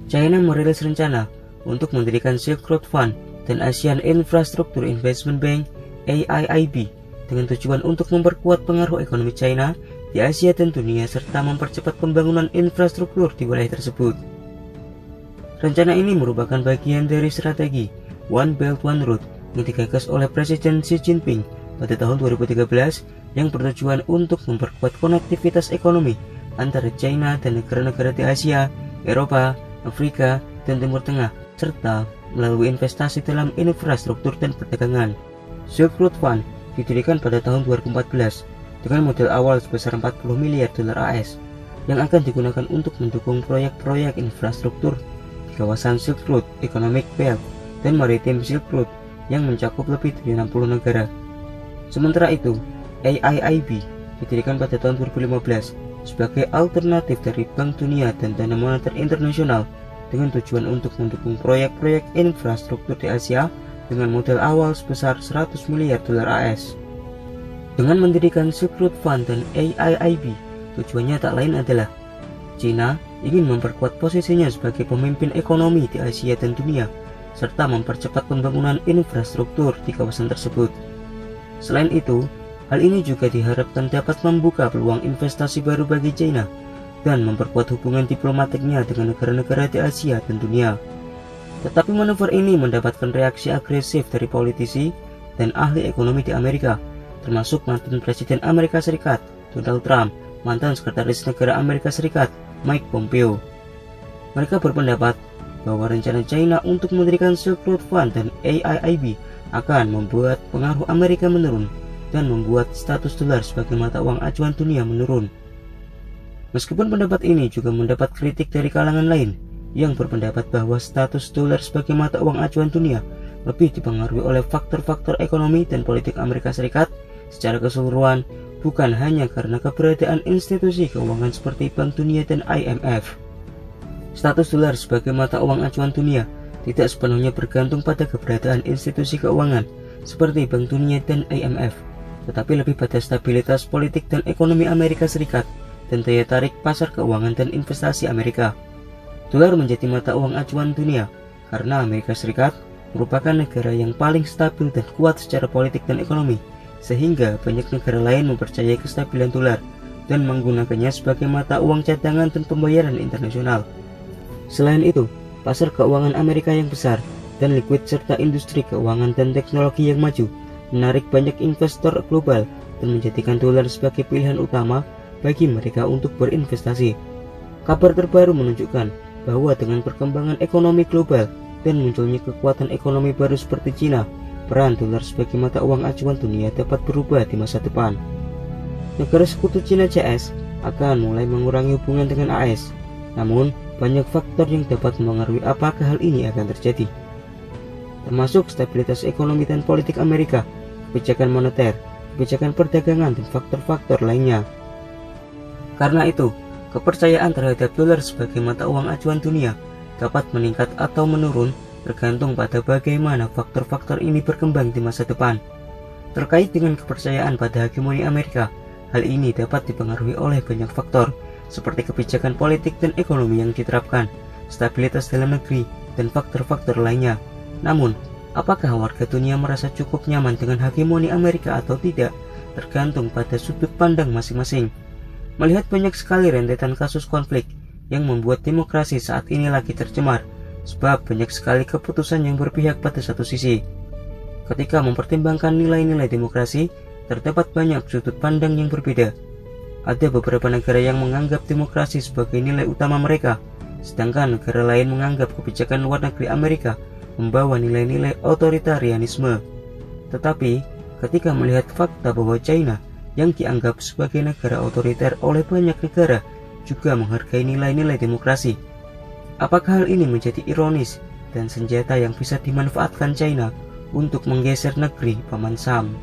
China merilis rencana untuk mendirikan Silk Road Fund dan Asian Infrastructure Investment Bank (AIIB) dengan tujuan untuk memperkuat pengaruh ekonomi China di Asia dan dunia serta mempercepat pembangunan infrastruktur di wilayah tersebut. Rencana ini merupakan bagian dari strategi One Belt One Road yang digagas oleh Presiden Xi Jinping pada tahun 2013 yang bertujuan untuk memperkuat konektivitas ekonomi antara China dan negara-negara di Asia, Eropa, Afrika, dan Timur Tengah, serta melalui investasi dalam infrastruktur dan perdagangan. Silk Road Fund didirikan pada tahun 2014 dengan modal awal sebesar 40 miliar dolar AS yang akan digunakan untuk mendukung proyek-proyek infrastruktur di kawasan Silk Road Economic Belt dan Maritime Silk Road yang mencakup lebih dari 60 negara. Sementara itu, AIIB didirikan pada tahun 2015 sebagai alternatif dari Bank Dunia dan Dana Moneter Internasional dengan tujuan untuk mendukung proyek-proyek infrastruktur di Asia dengan modal awal sebesar 100 miliar dolar AS. Dengan mendirikan Silk Road Fund dan AIIB, tujuannya tak lain adalah China ingin memperkuat posisinya sebagai pemimpin ekonomi di Asia dan dunia, serta mempercepat pembangunan infrastruktur di kawasan tersebut. Selain itu, hal ini juga diharapkan dapat membuka peluang investasi baru bagi China dan memperkuat hubungan diplomatiknya dengan negara-negara di Asia dan dunia. Tetapi manuver ini mendapatkan reaksi agresif dari politisi dan ahli ekonomi di Amerika, termasuk mantan Presiden Amerika Serikat Donald Trump, mantan Sekretaris Negara Amerika Serikat Mike Pompeo. Mereka berpendapat bahwa rencana China untuk mendirikan Silk Road Fund dan AIIB akan membuat pengaruh Amerika menurun dan membuat status dolar sebagai mata uang acuan dunia menurun. Meskipun pendapat ini juga mendapat kritik dari kalangan lain yang berpendapat bahwa status dolar sebagai mata uang acuan dunia lebih dipengaruhi oleh faktor-faktor ekonomi dan politik Amerika Serikat secara keseluruhan, bukan hanya karena keberadaan institusi keuangan seperti Bank Dunia dan IMF. Status dolar sebagai mata uang acuan dunia tidak sepenuhnya bergantung pada keberadaan institusi keuangan seperti Bank Dunia dan IMF, tetapi lebih pada stabilitas politik dan ekonomi Amerika Serikat dan daya tarik pasar keuangan dan investasi Amerika. Dolar menjadi mata uang acuan dunia karena Amerika Serikat merupakan negara yang paling stabil dan kuat secara politik dan ekonomi, sehingga banyak negara lain mempercayai kestabilan dolar dan menggunakannya sebagai mata uang cadangan dan pembayaran internasional. Selain itu, pasar keuangan Amerika yang besar dan likuid serta industri keuangan dan teknologi yang maju menarik banyak investor global dan menjadikan dolar sebagai pilihan utama bagi mereka untuk berinvestasi. Kabar terbaru menunjukkan bahwa dengan perkembangan ekonomi global dan munculnya kekuatan ekonomi baru seperti Cina, peran dolar sebagai mata uang acuan dunia dapat berubah di masa depan. Negara sekutu Cina CS akan mulai mengurangi hubungan dengan AS, namun banyak faktor yang dapat mempengaruhi apakah hal ini akan terjadi, termasuk stabilitas ekonomi dan politik Amerika, kebijakan moneter, kebijakan perdagangan, dan faktor-faktor lainnya. Karena itu, kepercayaan terhadap dolar sebagai mata uang acuan dunia dapat meningkat atau menurun tergantung pada bagaimana faktor-faktor ini berkembang di masa depan. Terkait dengan kepercayaan pada hegemoni Amerika, hal ini dapat dipengaruhi oleh banyak faktor seperti kebijakan politik dan ekonomi yang diterapkan, stabilitas dalam negeri, dan faktor-faktor lainnya. Namun, apakah warga dunia merasa cukup nyaman dengan hegemoni Amerika atau tidak, tergantung pada sudut pandang masing-masing. Melihat banyak sekali rentetan kasus konflik yang membuat demokrasi saat ini lagi tercemar, sebab banyak sekali keputusan yang berpihak pada satu sisi. Ketika mempertimbangkan nilai-nilai demokrasi, terdapat banyak sudut pandang yang berbeda. Ada beberapa negara yang menganggap demokrasi sebagai nilai utama mereka, sedangkan negara lain menganggap kebijakan luar negeri Amerika membawa nilai-nilai otoritarianisme. Tetapi, ketika melihat fakta bahwa China yang dianggap sebagai negara otoriter oleh banyak negara juga menghargai nilai-nilai demokrasi, apakah hal ini menjadi ironis dan senjata yang bisa dimanfaatkan China untuk menggeser negeri Paman Sam?